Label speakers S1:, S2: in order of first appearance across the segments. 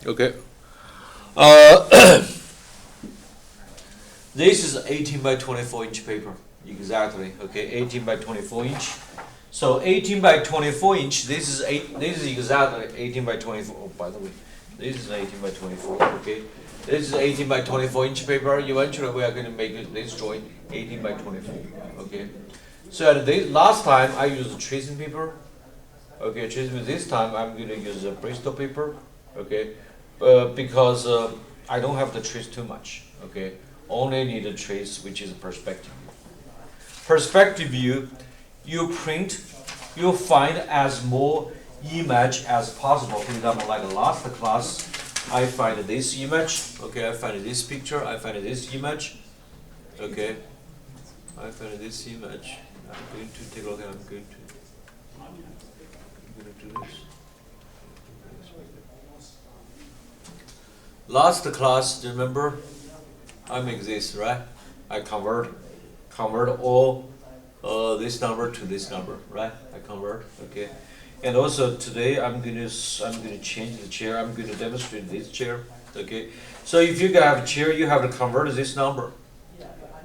S1: Okay. Uh, this is 18 by 24 inch paper. Exactly. Okay, 18 by 24 inch. So 18 by 24 inch. This is exactly 18 by 24. Oh, by the way, this is 18 by 24. Okay, this is 18 by 24 inch paper. Eventually, we are going to make this drawing 18 by 24. Okay. So at the last time I used tracing paper. Okay, tracing paper. This time I'm going to use a Bristol paper. Okay, because I don't have to trace too much. Okay, only need to trace which is perspective view. Perspective view, you print, you find as more image as possible. For example, like last class, I find this image. Okay, I find this picture. I find this image. Okay, I find this image. I'm going to take a look. I'm going to do this. Last class, remember, I make this, right? I convert all this number to this number, right? I convert, okay. And also today I'm gonna change the chair. I'm gonna demonstrate this chair, okay. So if you have a chair, you have to convert this number.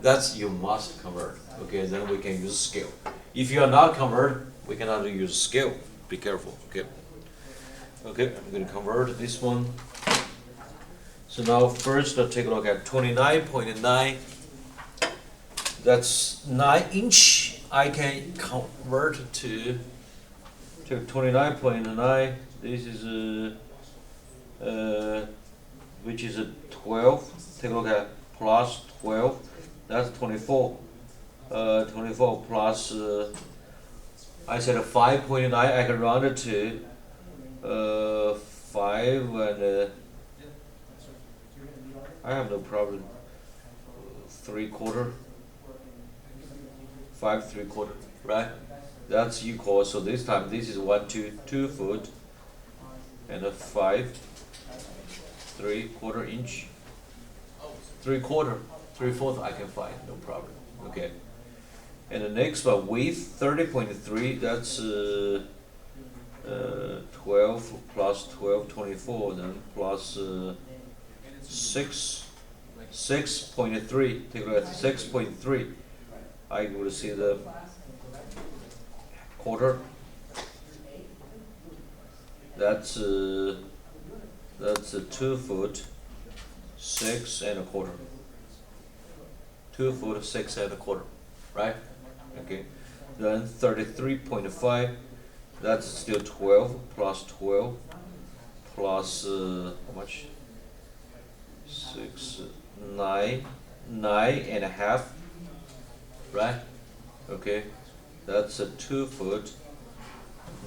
S1: That's you must convert, okay. Then we can use scale. If you are not convert, we cannot use scale. Be careful, okay. Okay, I'm gonna convert this one. So now first let's take a look at 29.9. That's 9 inch. I can convert to 29.9. This is which is a 12. Take a look at plus 12. That's 24. 24 plus I said a 5.9. I can round it to 5 and I have no problem. 3/4. 5 3/4, right? That's equal. So this time this is 2 foot and a 5 3/4 inch. 3/4, 3/4 I can find, no problem. Okay. And the next one width 30.3. That's 12 plus 12 24. Then plus 6.3. Take a look at 6.3. I will see the quarter. That's a 2 foot 6 1/4. 2 foot 6 1/4, right? Okay. Then 33.5. That's still 12 plus 12 plus how much? 6 9 9.5. Right? Okay. That's a 2 foot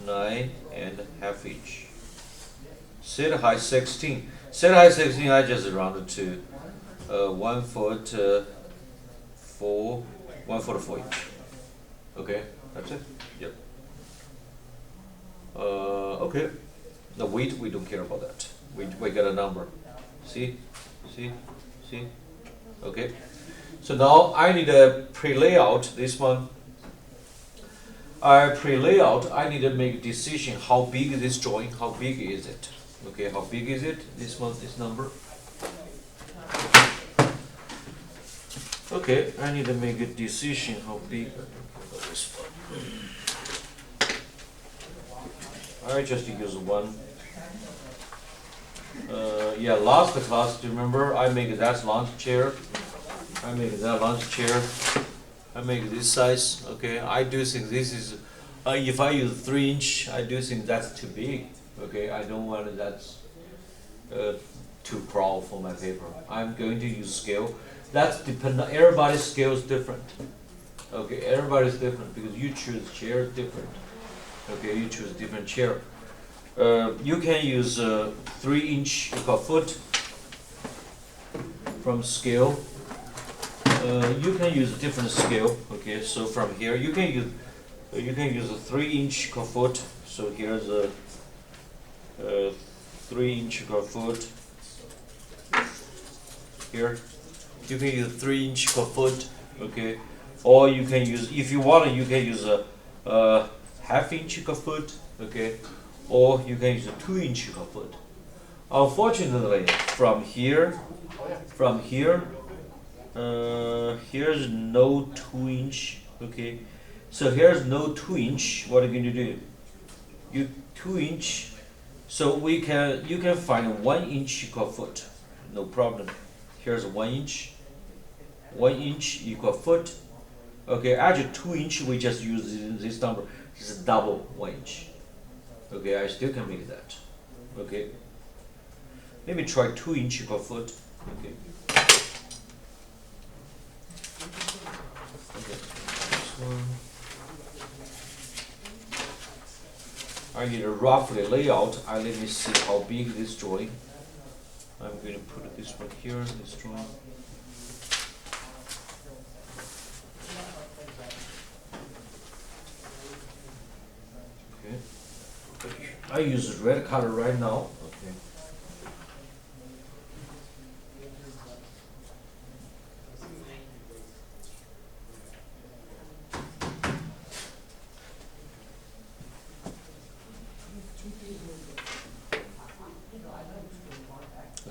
S1: 9.5 inch. Set height 16. Set height 16. I just rounded to 1 foot 4 inch. Okay, that's it. Yep. Okay. The weight we don't care about that. We got a number. See. Okay. So now I need a pre-layout. This one. I need to make a decision how big is this drawing. How big is it? Okay. How big is it? This one. This number. Okay. I need to make a decision how big. This one. I just use one. Yeah, last class, do you remember? I make that lunch chair. I make this size. Okay, I do think this is. If I use 3 inch, I do think that's too big. Okay, I don't want that's too crawl for my paper. I'm going to use scale. That's dependent. Everybody's scale is different. Okay, everybody's different because you choose chair different. Okay, you choose different chair. You can use 3 inch per foot from scale. You can use a different scale. Okay, so from here you can use a 3 inch per foot. So here's a 3 inch per foot. Here you can use 3 inch per foot. Okay, or you can use, if you want, you can use a ½ inch per foot. Okay. Or you can use a 2 inch per foot, Unfortunately, from here, here's no 2-inch. Okay, so here's no 2-inch. What are you going to do? You 2-inch. So you can find 1-inch equal foot, no problem. Here's 1-inch. 1-inch equal foot. Okay, actually 2-inch we just use this number. This is double 1-inch. Okay, I still can make that. Okay. Maybe try 2-inch equal foot. Okay. Okay. This one. I need a roughly layout. Let me see how big this drawing. I'm going to put this one here, this drawing. Okay. I use red color right now. Okay.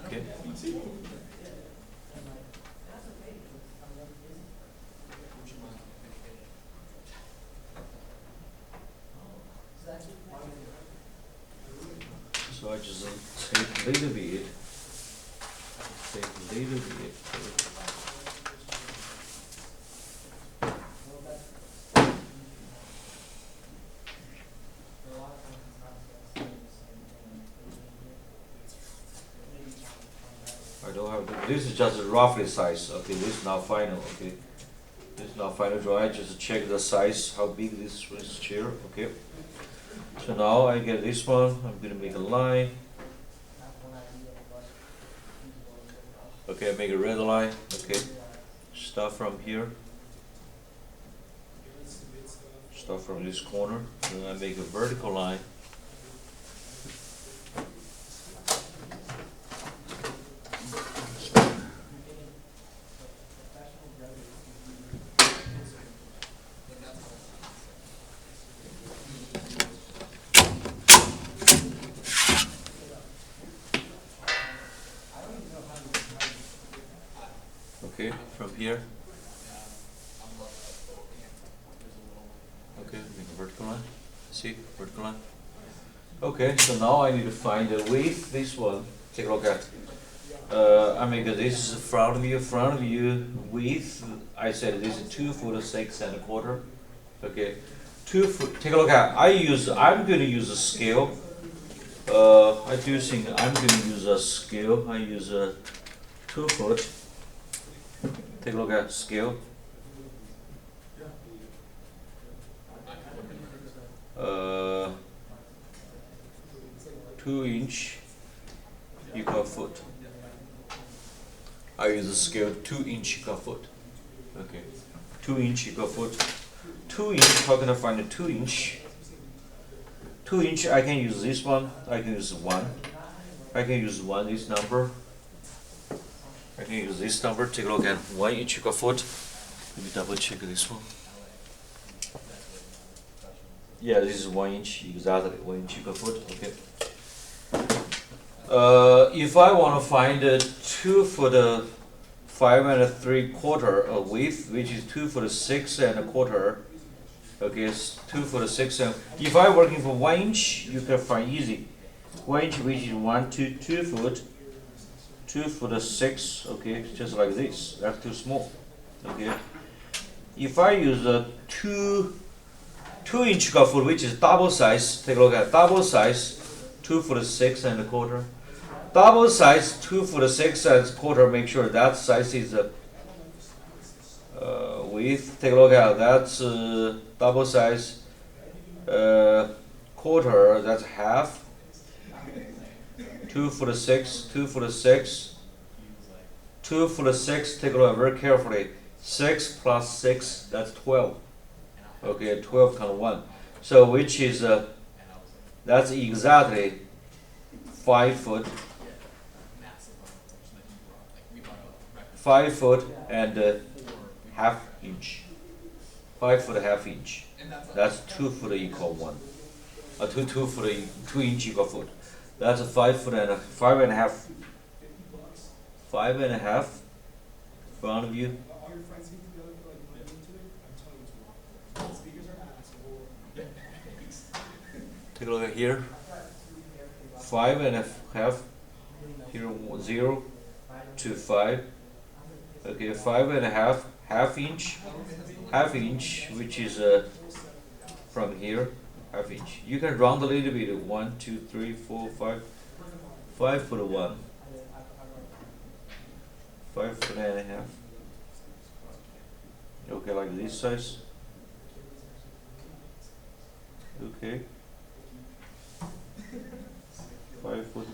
S1: Okay. So I just take a little bit. I don't have to, this is just a roughly size. Okay, this is not final. Okay, this is not final drawing. I just check the size, how big this chair. Okay. So now I get this one. I'm gonna make a line. Okay, I make a red line. Okay, start from here. Start from this corner. Then I make a vertical line. Okay, from here. Okay, make a vertical line. See, vertical line. Okay, so now I need to find the width. This one. Take a look at. I make this front view width. I said this is 2 foot 6 and a quarter. Okay, 2 foot. Take a look at. I'm going to use a scale. I do think I'm going to use a scale. I use a 2 foot. Take a look at scale. 2-inch equal foot. I use a scale 2-inch equal foot. Okay, 2-inch equal foot. 2-inch. How can I find a 2-inch? 2-inch. I can use this one. I can use 1. I can use 1. This number. I can use this number. Take a look at 1-inch equal foot. Let me double check this one. Yeah, this is 1-inch, exactly 1-inch equal foot. Okay. If I want to find a 2 foot 5 3/4 width, which is 2 foot 6 1/4. Okay, it's 2 foot 6 and if I'm working for 1-inch, you can find easy. 1-inch, which is 1 to 2 foot. 2 foot 6, okay, just like this. That's too small. Okay. If I use a 2-inch equal foot, which is double size, take a look at double size, 2 foot 6 1/4. Double size 2 foot 6 1/4. Make sure that size is width. Take a look at that's double size quarter. That's half. 2 foot 6, 2 foot 6, 2 foot 6. Take a look very carefully. 6 plus 6, that's 12. Okay, 12 times 1. So which is that's exactly 5 foot. 5 foot and half inch. 5 foot half inch. That's 2 foot equal 1. 2 foot 2 inch equal foot. That's a 5.5. 5.5 front of you. Take a look at here. 5.5. Here 0 to 5. Okay, 5.5, half inch, which is from here, half inch. You can round a little bit. 1, 2, 3, 4, 5. 5'1". 5.5. Okay, like this size. Okay. 5 foot.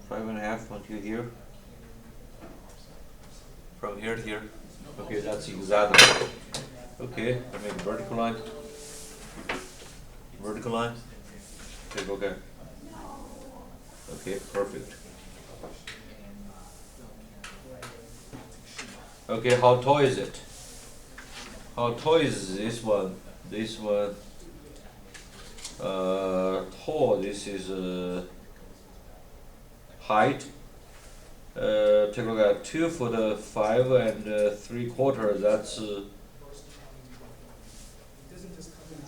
S1: 5.5 until here. From here to here. Okay, that's exactly. Okay, I make a vertical line. Vertical line. Okay, okay. Okay, perfect. Okay, how tall is it? How tall is this one? This one. Tall. This is height. Take a look at 2 foot 5 and 3/4. That's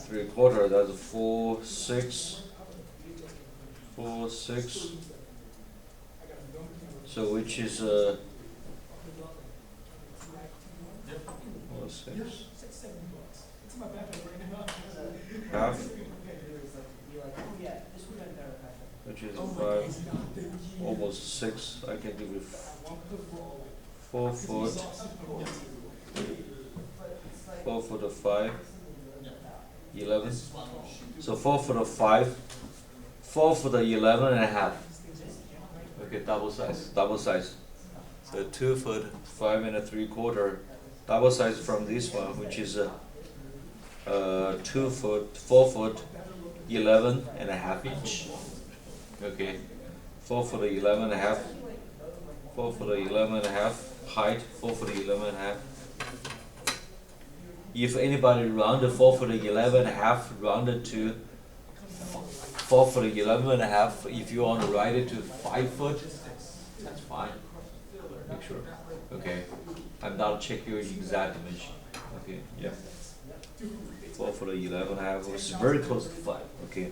S1: 3/4. That's 4, 6. 4, 6. So which is 4, 6. Half. Which is 5, almost 6. I can give you 4 foot. 4 foot 5. 11. So 4 foot 5. 4 foot 11.5. Okay, double size. Double size. So 2 foot 5 and 3/4. Double size from this one, which is 2 foot 4 foot 11.5 inch. Okay, 4 foot 11.5. 4 foot 11.5 height. 4 foot 11.5. If anybody rounded 4 foot 11.5, rounded to 4 foot 11.5. If you want to write it to 5 foot, that's fine. Make sure. Okay, I'm not check your exact dimension. Okay, yeah. 4 foot 11.5. It's very close to 5. Okay.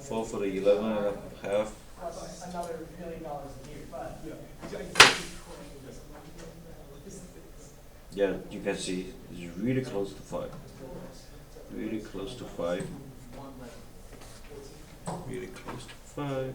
S1: 4 foot 11.5. Yeah, you can see it's really close to 5. Really close to 5. Really close to 5.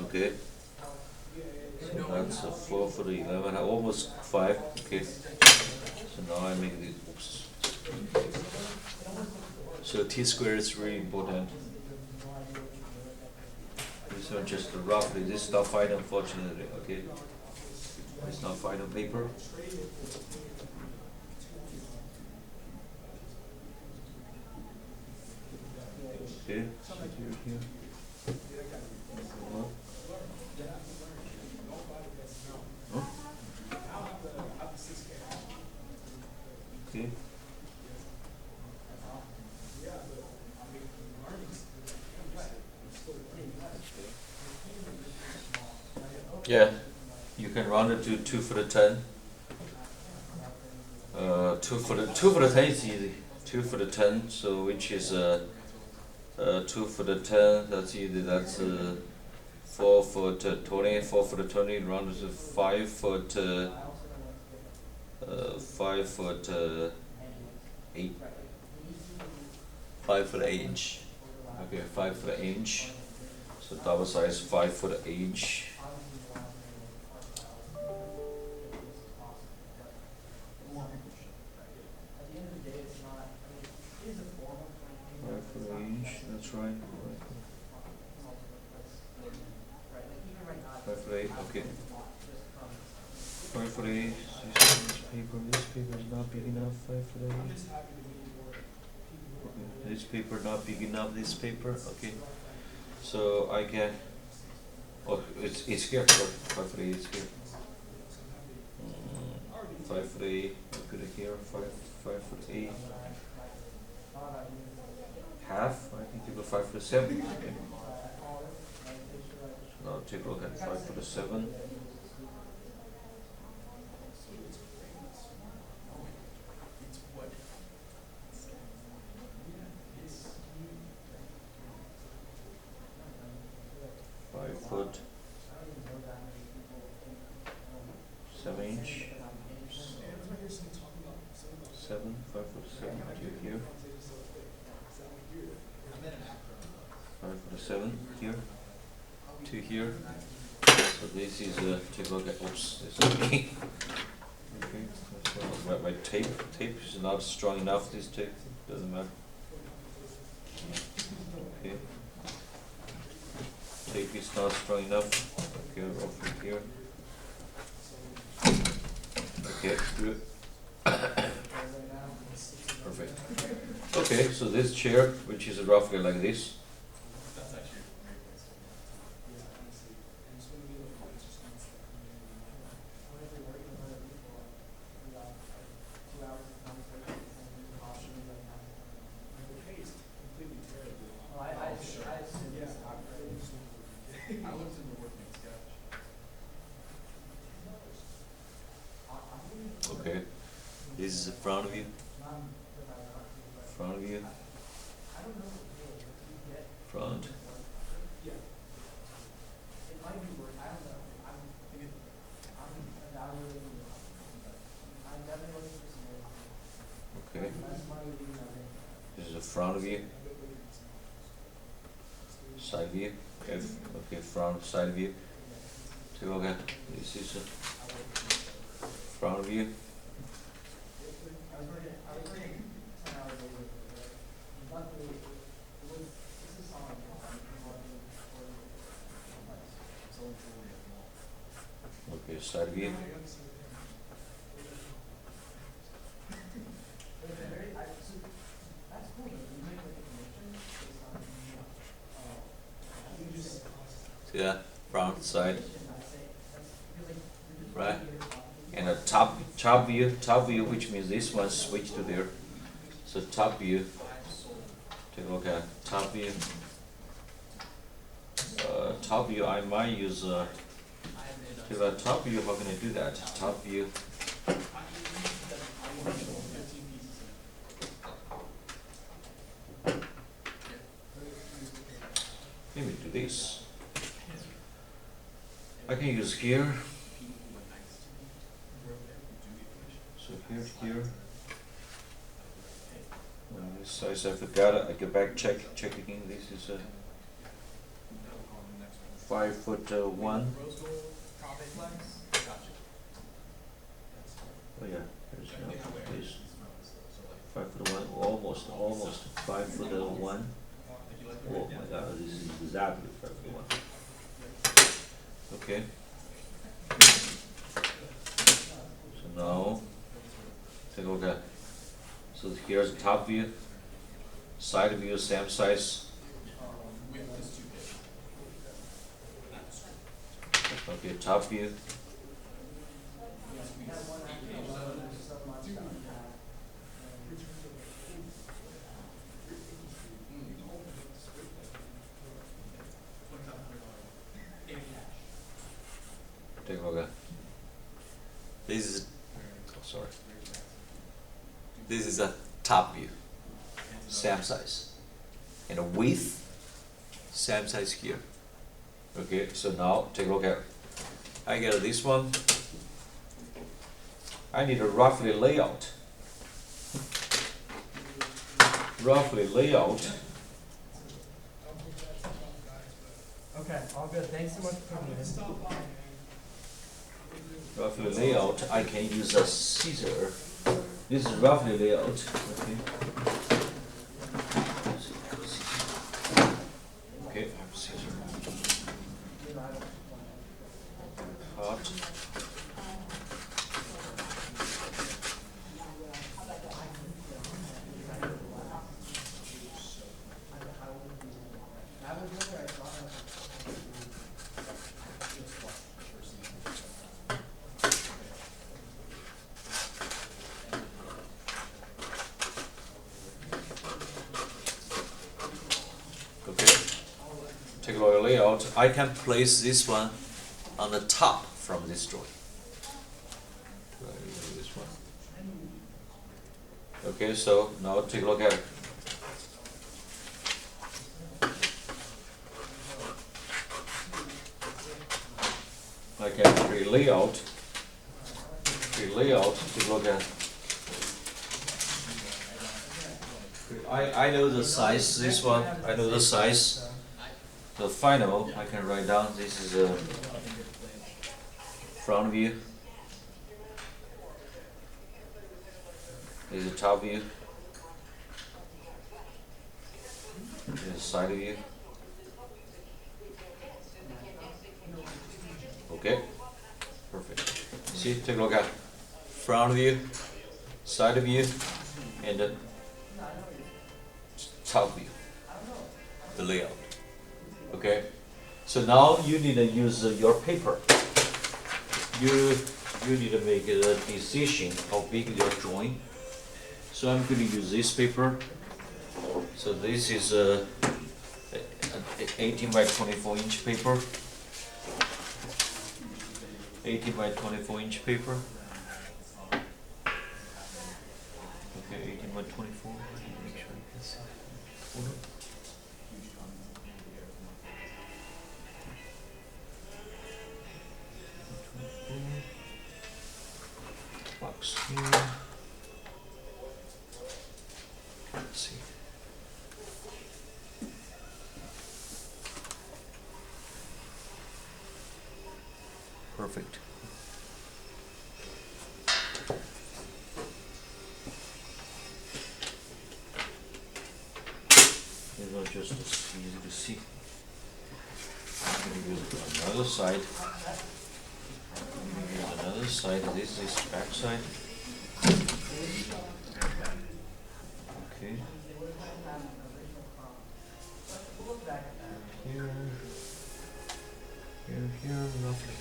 S1: Okay. So that's a 4 foot 11, almost 5. Okay. So now I make this. Oops. So T-square is really important. This one just roughly. This is not final, unfortunately. Okay. It's not final paper. Okay. So here. Okay. Yeah, you can round it to 2 foot 10. 2 foot 10 is easy. 2 foot 10. So which is 2 foot 10. That's easy. That's 4 foot 20. 4 foot 20 rounded to 5 foot. 5 foot 8. 5 foot 8 inch. Okay, 5 foot 8 inch. So double size 5 foot 8 inch. 5 foot 8 inch. That's right. 5 foot 8. Okay. 3. This paper is not big enough. 5 foot 8. This paper not big enough. This paper, okay. So I can. Oh, it's here. 5 foot 8 is here. 5 foot 8. Put it here. 5 foot 8. Half. I think you go 5 foot 7. Okay. Now take a look at 5 foot 7. Foot 7 inch 7 5 foot 7 to here 5 foot 7 here to here. So this is take a look at oops this is me. Okay, so my tape is not strong enough. This tape doesn't matter. Okay. Tape is not strong enough. Okay, over here. Okay, good. Perfect. Okay, so this chair, which is roughly like this. Okay, this is the front view. Front view. Front. Okay. This is the front view. Side view. Okay, front, side view. Take a look at this is a front view. Okay, side view. Yeah, front, side. Right? And a top view, which means this one switch to there. So top view. Take a look at top view. Top view, I might use. Top view, how can I do that? Top view. Let me do this. I can use here. So here. This size I forgot it. I go back check again. This is a 5 foot 1. Oh yeah, there's this 5 foot 1, almost 5 foot 1. Oh my God, this is exactly 5 foot 1. Okay. So now take a look at. So here's the top view, side view, same size. Okay, top view. Take a look at. This is. Oh, sorry. This is a top view, same size, and a width, same size here. Okay, so now take a look at. I get this one. I need a roughly layout.
S2: Okay, all good. Thanks so much for coming in.
S1: Roughly layout. I can use a scissor. This is roughly layout. Okay. Okay, I have scissor. Cut. layout, I can place this one on the top from this drawing. This one. Okay, so now take a look at it. I can create layout. Take a look at it. I know the size, this one, I know the size. The final, I can write down, this is a front view. This is a top view. This is a side view. Okay, perfect. See, take a look at front view, side view, and the top view, the layout. Okay, so now you need to use your paper. You need to make a decision how big your drawing. So I'm going to use this paper. So this is a 18 by 24 inch paper. 18 by 24 inch paper. Okay, 18 by 24. Make sure you can see. Hold on. Box here. Let's see. Perfect. It's not just easy to see. I'm going to use another side. Here's another side. This is back side. Okay. Here, roughly.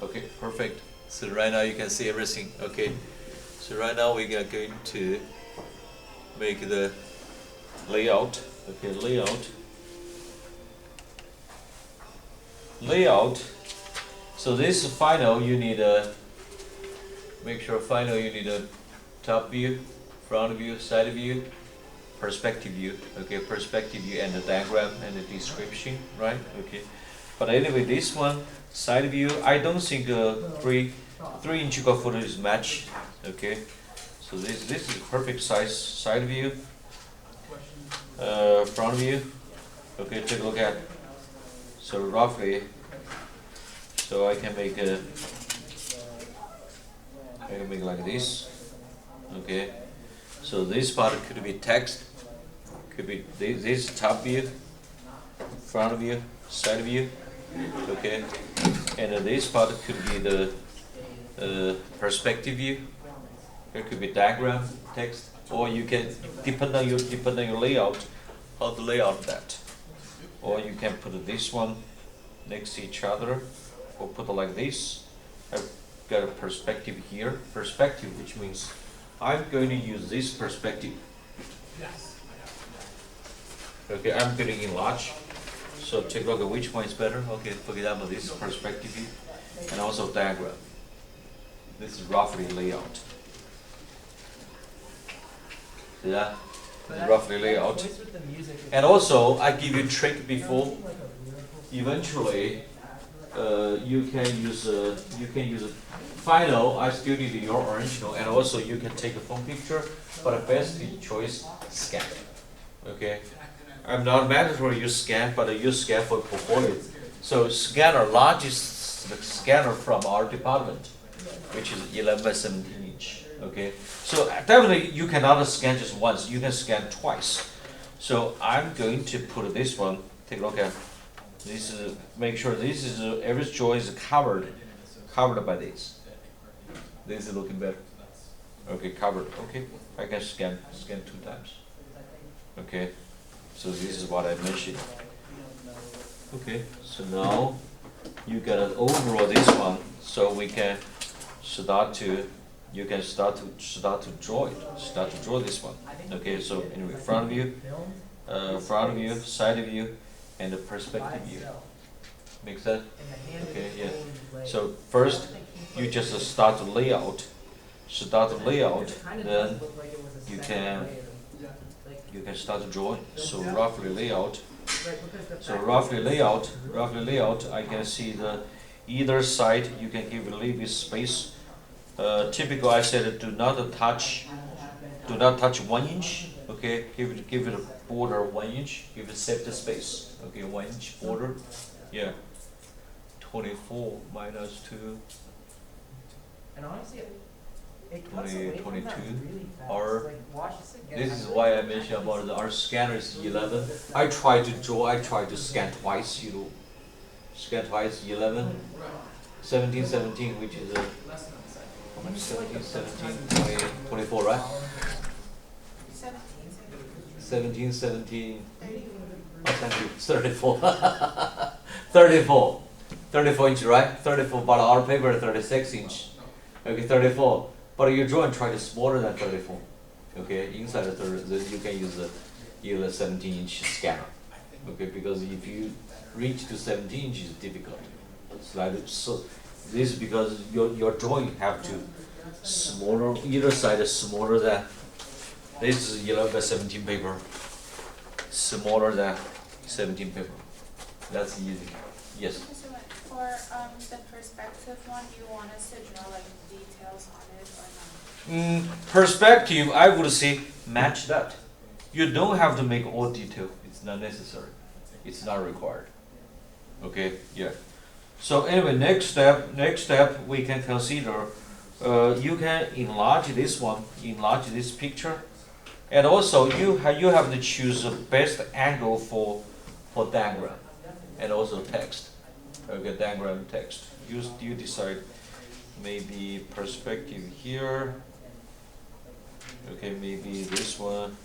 S1: Okay, perfect. So right now you can see everything. Okay. So right now we are going to make the layout. Okay, layout. So this final you need a make sure final you need a top view, front view, side view, perspective view. Okay, perspective view and the diagram and the description, right? Okay. But anyway, this one side view, I don't think 3-inch square foot is match. Okay, so this is perfect size side view, front view. Okay, take a look at. So roughly, so I can make like this. Okay, so this part could be text, could be this top view, front view, side view. Okay, and this part could be the perspective view. It could be diagram, text, or you can depend on your layout, how to lay out that. Or you can put this one next to each other, or put it like this. I've got a perspective here, perspective, which means I'm going to use this perspective. Okay, I'm going to enlarge. So take a look at which one is better. Okay, for example, this perspective view, and also diagram. This is roughly layout. See that? This is roughly layout. And also, I give you a trick before. Eventually, you can use final. I still need your original, and also you can take a phone picture. But the best choice, scan. Okay. I'm not mandatory you scan, but you scan for portfolio. So scanner, largest scanner from our department, which is 11 by 17 inch. Okay, so definitely you cannot scan just once. You can scan twice. So I'm going to put this one. Take a look at this. Is make sure this is every joint is covered by this. This is looking better. Okay, covered. Okay, I can scan 2 times. Okay. So this is what I mentioned. Okay, so now you get an overall this one, so we can start to, you can start to draw it, start to draw this one. Okay, so anyway, front view, side view, and the perspective view. Make sense? Okay, yeah. So first, you just start the layout. Then you can start to draw. So roughly layout. Roughly layout. I can see the either side. You can give a little bit space. Typical, I said do not touch 1 inch. Okay, give it a border 1 inch. Give it safety space. Okay, 1 inch border. Yeah. 24 minus 2.
S2: And honestly, it
S1: 22 or this is why I mentioned about our scanner is 11. I try to scan twice, you know. Scan twice, 11, 17, 17, which is 17, 17, 24, right? 17, 17, oh, thank you, 34. 34 inch, right? 34, but our paper is 36 inch. Okay, 34. But your drawing try to smaller than 34. Okay, inside the 30, you can use a 17 inch scanner. Okay, because if you reach to 17 inch is difficult. So this is because your drawing have to smaller, either side is smaller than, this is 11 by 17 paper, smaller than 17 paper. That's easy. Yes.
S3: For the perspective one, do you want us to draw like details on it or not?
S1: Perspective, I would say match that. You don't have to make all detail. It's not necessary. It's not required. Okay, yeah. So anyway, next step we can consider. You can enlarge this one, enlarge this picture, and also you have to choose the best angle for diagram, and also text. Okay, diagram text. You decide. Maybe perspective here. Okay, maybe this one.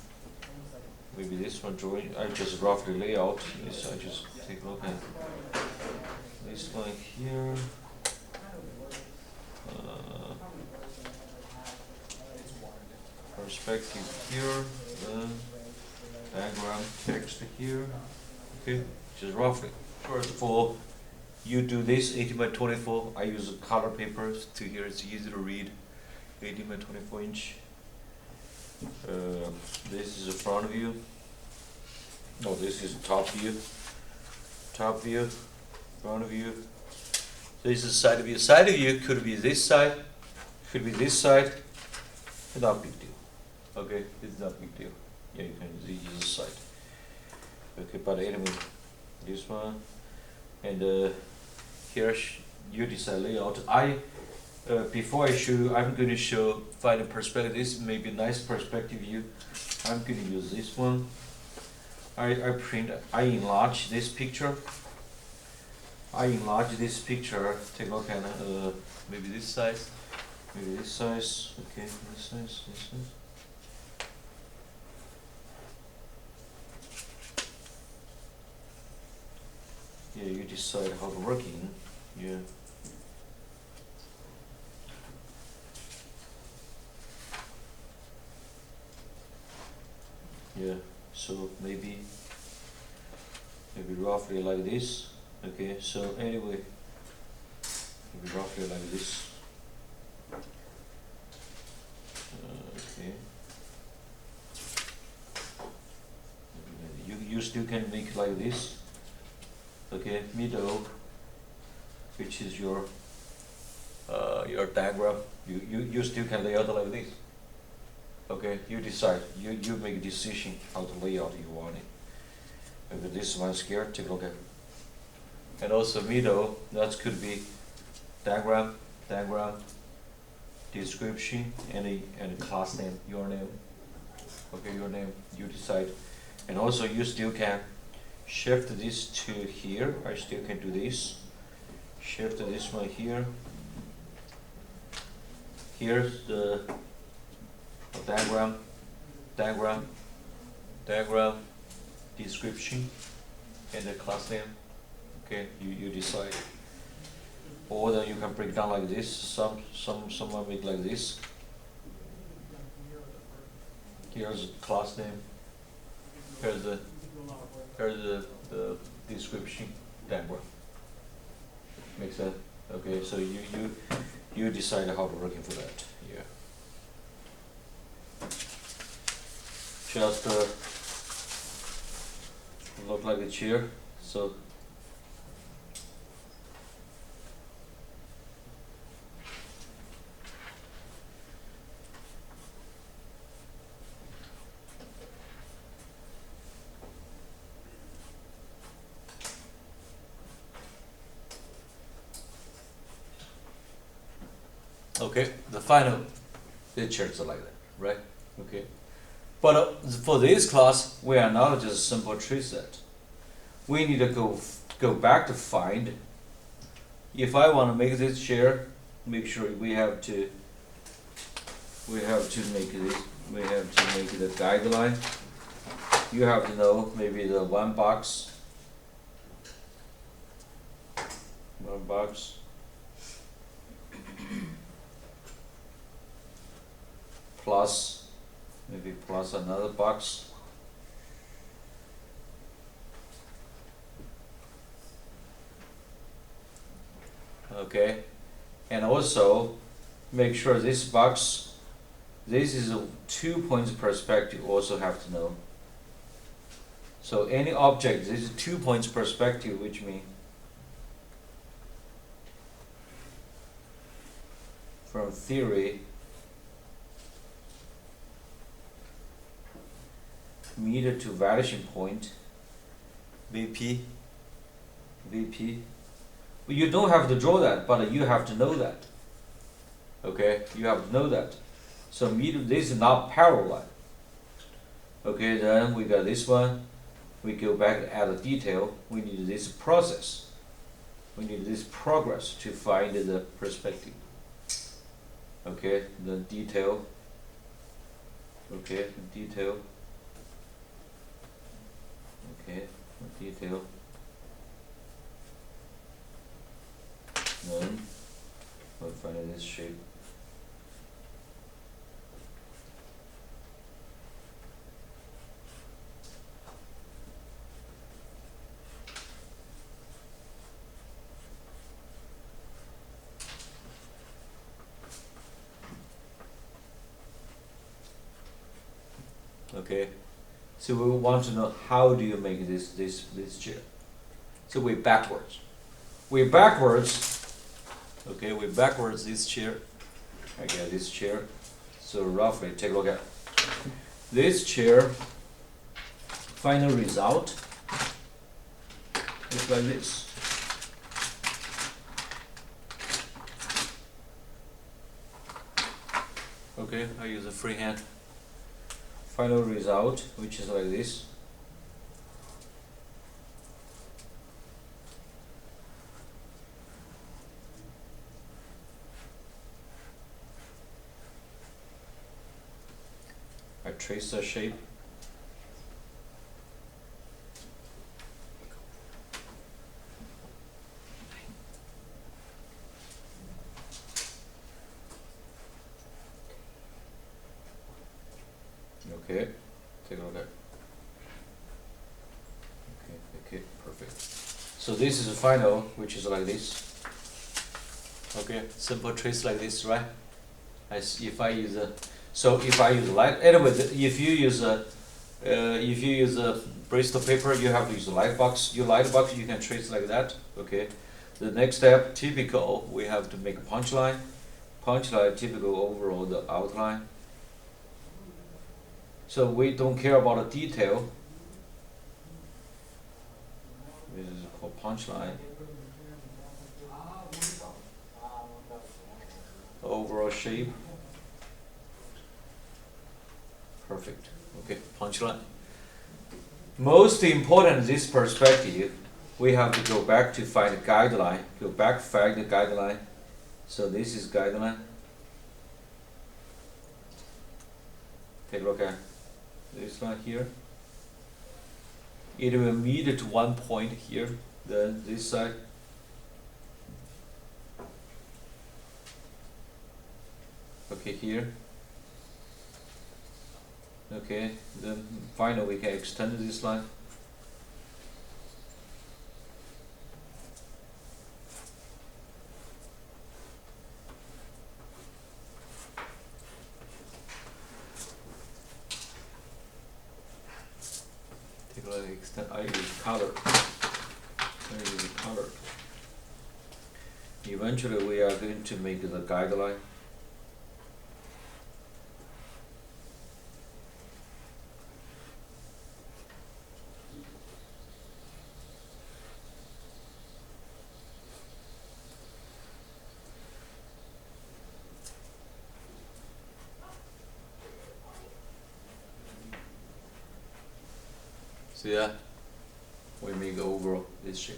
S1: Maybe this one drawing. I just roughly lay out this. I just take a look at this one here. Perspective here. Diagram text here. Okay, just roughly. First of all, you do this 18 by 24. I use color papers to here. It's easy to read. 18 by 24 inch. This is the front view. No, this is top view. Top view, front view. This is side view. Side view could be this side, could be this side. Not big deal. Okay, it's not big deal. Yeah, you can use this side. Okay, but anyway, this one and here you decide layout. Before I show you, I'm going to find a perspective. This may be a nice perspective view. I'm going to use this one. I enlarge this picture. Take a look at maybe this size, maybe this size. Okay, this size. Yeah, you decide how to working. Yeah. Yeah, so maybe roughly like this. Okay, so anyway, maybe roughly like this. Okay. You still can make like this. Okay, middle, which is your diagram. You still can lay out like this. Okay, you decide. You make a decision how to lay out you want it. Maybe this one's here, take a look at it. And also middle, that could be diagram, description, and class name, your name. Okay, your name, you decide. And also you still can shift this to here. I still can do this. Shift this one here. Here's the diagram, description, and the class name. Okay, you decide. or then you can break down like this. Someone make like this. Here's the class name. Here's the description diagram. Make sense? Okay, so you decide how to working for that. Yeah. Just look like a chair. So okay, the final pictures are like that, right? Okay, but for this class, we are not just simple tree set. We need to go back to find. If I want to make this chair, make sure we have to make this. We have to make the guideline. You have to know maybe the one box plus maybe plus another box. Okay, and also make sure this box, this is a 2 points perspective, also have to know. So any object, this is 2 points perspective, which means from theory meter to vanishing point, VP. But you don't have to draw that, but you have to know that. Okay, you have to know that. So meter, this is not parallel. Okay, then we got this one. We go back and add a detail. We need this process. We need this progress to find the perspective. Okay, the detail. Okay, detail. Okay, detail. Then we'll find this shape. Okay, so we want to know how do you make this chair. So we're backwards. Okay, we're backwards this chair. I get this chair. So roughly take a look at this chair. Final result is like this. Okay, I use a freehand. Final result, which is like this. I trace the shape. Okay, take a look at. Okay, perfect. So this is the final, which is like this. Okay, simple trace like this, right? If I use light, anyway, if you use a Bristol paper, you have to use a light box. You can trace like that. Okay. The next step, typical, we have to make a punch line. Punch line, typical overall the outline. So we don't care about the detail. This is called punch line. Overall shape. Perfect. Okay, punch line. Most important, this perspective, we have to go back to find the guideline. Go back, find the guideline. So this is guideline. Take a look at this one here. It will meet to one point here. Then this side. Okay, here. Okay, then finally we can extend this line. Take a look, extend. I use color. I use color. Eventually, we are going to make the guideline. See that? We make overall this shape.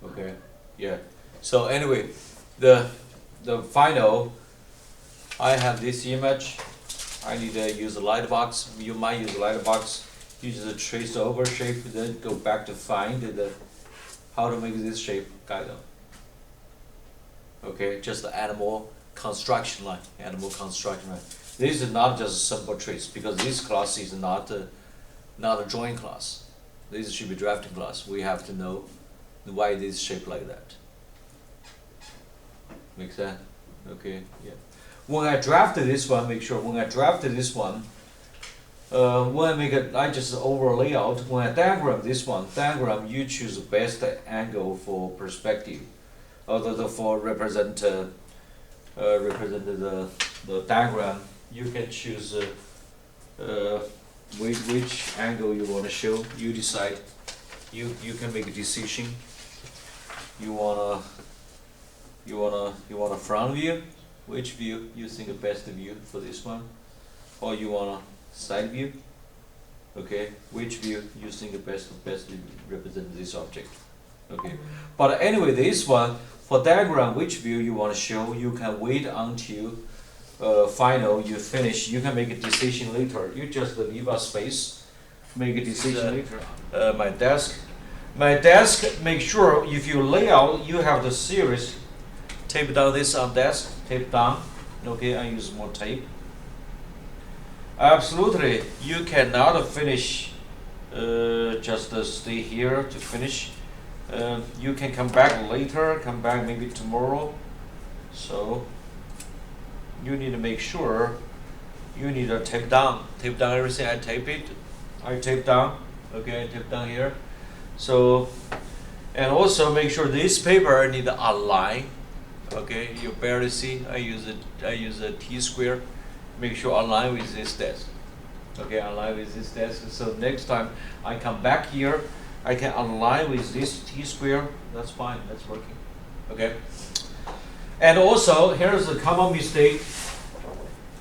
S1: Okay, yeah. So anyway, the final, I have this image. I need to use a light box. You might use a light box. Use the trace over shape, then go back to find the how to make this shape guide them. Okay, just the animal construction line. Animal construction line. This is not just a simple trace because this class is not a drawing class. This should be drafting class. We have to know why this shape like that. Make sense? Okay, yeah. When I drafted this one, make sure when I drafted this one, when I make it, I just over layout. When I diagram this one, you choose the best angle for perspective, for represent the diagram. You can choose which angle you want to show. You decide. You can make a decision. You wanna front view. Which view you think the best view for this one, or you wanna side view? Okay, which view you think the best represent this object? Okay, but anyway, this one for diagram, which view you wanna show, you can wait until final you finish. You can make a decision later. You just leave a space, make a decision later. My desk, make sure if you lay out, you have the series. Tape down this on desk, tape down. Okay, I use more tape. Absolutely, you cannot finish, just stay here to finish. You can come back later, come back maybe tomorrow. So, you need to make sure, you need to tape down everything. I tape down, okay, I tape down here. So, and also make sure this paper need to align. Okay, you barely see. I use a T-square. Make sure align with this desk. Okay, align with this desk. So next time I come back here, I can align with this T-square. That's fine. That's working. Okay. And also here's a common mistake.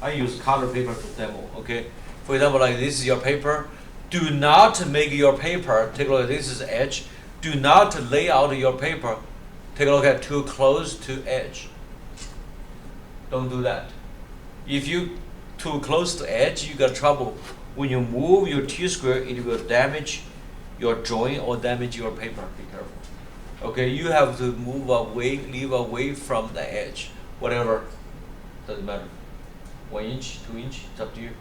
S1: I use color paper for demo. Okay. For example, like this is your paper. Do not make your paper. Take a look. This is edge. Do not lay out your paper. Take a look at too close to edge. Don't do that. If you too close to edge, you got trouble. When you move your T-square, it will damage your drawing or damage your paper. Be careful. Okay, you have to move away, leave away from the edge. Whatever, doesn't matter. 1 inch, 2 inch, it's up to you.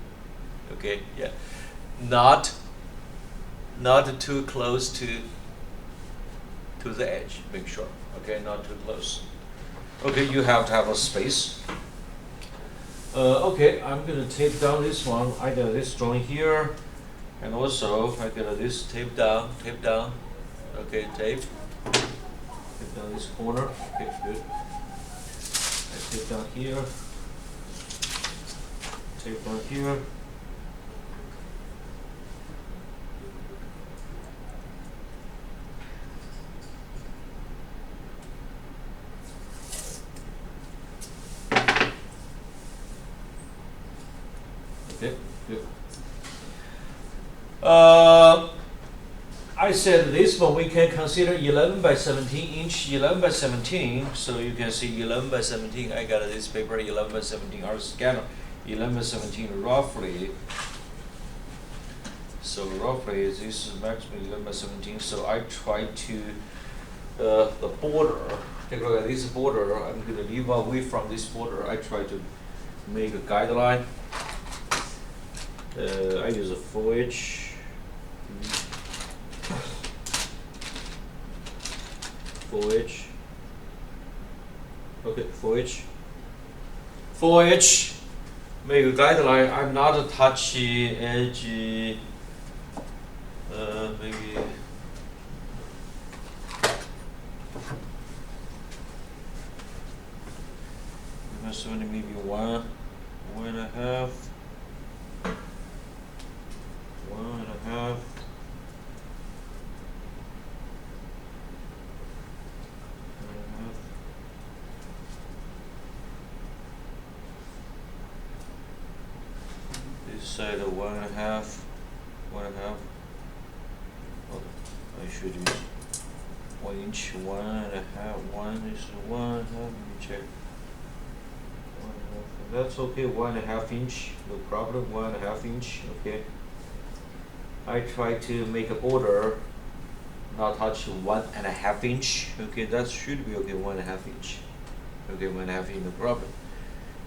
S1: Okay, yeah. Not too close to the edge. Make sure. Okay, not too close. Okay, you have to have a space. Okay, I'm gonna tape down this one. I got this drawing here, and also I got this tape down. Okay, tape down this corner. Okay, good. I tape down here. Tape down here. Okay, good. I said this one we can consider 11 by 17 inch, 11 by 17. So you can see 11 by 17. I got this paper 11 by 17. Our scanner 11 by 17 roughly. So roughly this is maximum 11 by 17. So I try to the border. take a look at this border. I'm gonna leave away from this border. I try to make a guideline. I use a 4H. 4H. Okay, 4H. 4H. Make a guideline. I'm not touchy edge. Maybe. Must only maybe 1.5. 1.5. 1.5. This side of 1.5. 1.5. Oh, I should use 1 inch. 1.5. 1 is 1.5. Let me check. 1.5. That's okay. 1.5 inch. No problem. 1.5 inch. Okay. I try to make a border not touch 1.5 inch. Okay, that should be okay. 1.5 inch. Okay, 1.5 inch, no problem.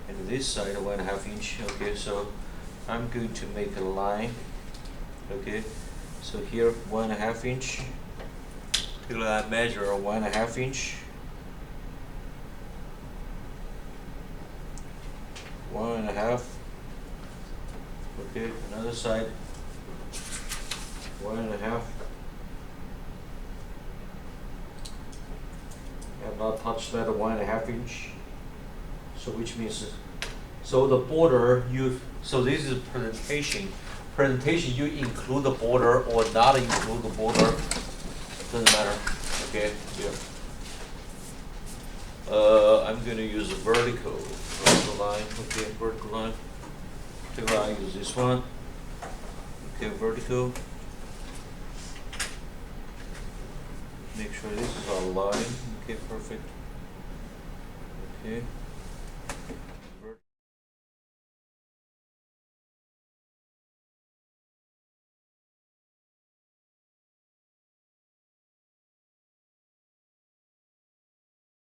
S1: And this side 1.5 inch. Okay, so I'm going to make a line. Okay, so here 1.5 inch. Here I measure 1.5 inch. 1.5. Okay, another side. 1.5. Have not touched that 1.5 inch. So which means, so the border so this is presentation. Presentation you include the border or not include the border, doesn't matter. Okay, here. I'm gonna use a vertical line. Okay, vertical line. So I use this one. Okay, vertical. Make sure this is all line. Okay, perfect. Okay.